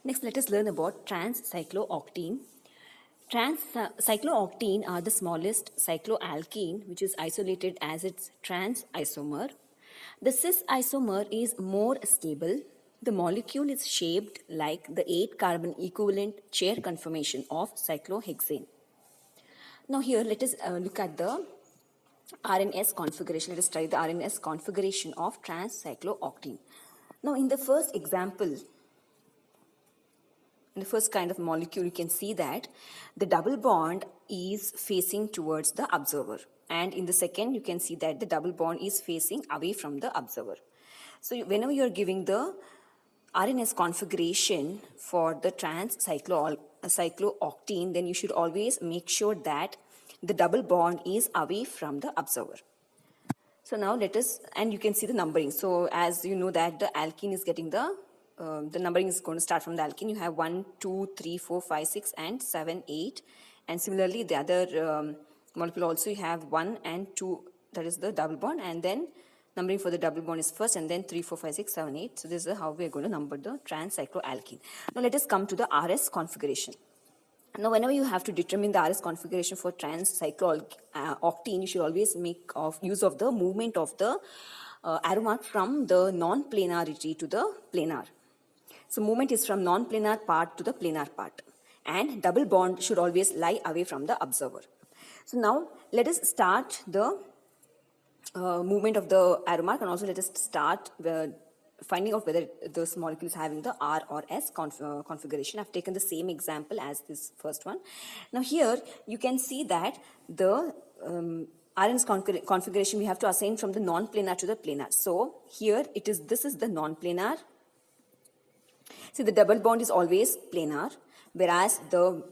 Next, let us learn about trans-cyclooctene. Trans-cyclooctene are the smallest cycloalkene which is isolated as its trans isomer. The cis isomer is more stable. The molecule is shaped like the 8-carbon equivalent chair conformation of cyclohexane. Now here let us look at the RNS configuration. Let us study the RNS configuration of trans-cyclooctene. Now in the first example, in the first kind of molecule, you can see that the double bond is facing towards the observer. And in the second, you can see that the double bond is facing away from the observer. So whenever you are giving the RNS configuration for the trans-cyclooctene, then you should always make sure that the double bond is away from the observer. So now let us, and you can see the numbering. So as you know that the alkene is getting the numbering is going to start from the alkene. You have 1, 2, 3, 4, 5, 6, and 7, 8. And similarly, the other molecule also you have 1 and 2, that is the double bond. And then numbering for the double bond is first, and then 3, 4, 5, 6, 7, 8. So this is how we are going to number the trans-cycloalkene. Now let us come to the RS configuration. Now, whenever you have to determine the RS configuration for trans-cyclooctene, you should always make use of the movement of the arrow mark from the non-planarity to the planar. So, movement is from non-planar part to the planar part, and double bond should always lie away from the observer. So, now let us start the movement of the arrow mark, and also let us start finding out whether this molecule is having the R or S configuration. I've taken the same example as this first one. Now here you can see that the RNS configuration we have to assign from the non-planar to the planar. So here this is the non-planar. See, the double bond is always planar, whereas the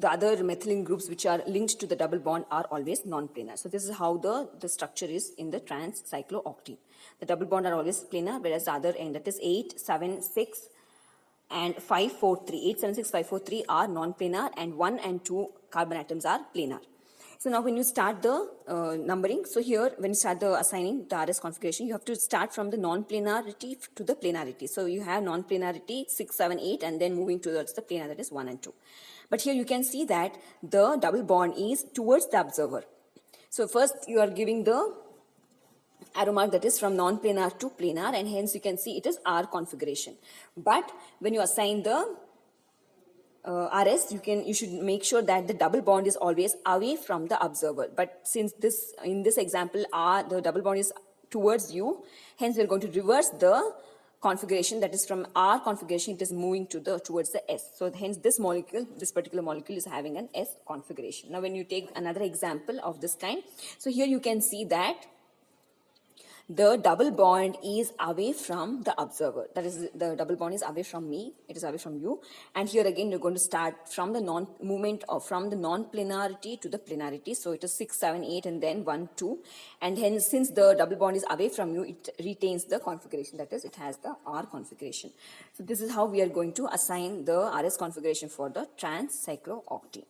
other methylene groups which are linked to the double bond are always non-planar. So this is how the structure is in the trans-cyclooctene. The double bond are always planar, whereas the other end, that is 8, 7, 6 and 5, 4, 3. 8, 7, 6, 5, 4, 3 are non-planar, and 1 and 2 carbon atoms are planar. So now when you start the numbering, so here when you start the assigning the RS configuration, you have to start from the non-planarity to the planarity. So you have non-planarity 6, 7, 8, and then moving towards the planar, that is 1 and 2. But here you can see that the double bond is towards the observer. So first you are giving the arrow mark that is from non-planar to planar, and hence you can see it is R configuration. But when you assign the RS, you should make sure that the double bond is always away from the observer. But since in this example the double bond is towards you, hence we are going to reverse the configuration, that is from R configuration it is moving towards the S. So hence this particular molecule is having an S configuration. Now when you take another example of this kind, so here you can see that the double bond is away from the observer. That is, the double bond is away from me, it is away from you. And here again you're going to start from the from the non-planarity to the planarity. So it is 6, 7, 8 and then 1, 2. And hence since the double bond is away from you, it retains the configuration, that is, it has the R configuration. So this is how we are going to assign the RS configuration for the trans-cyclooctene.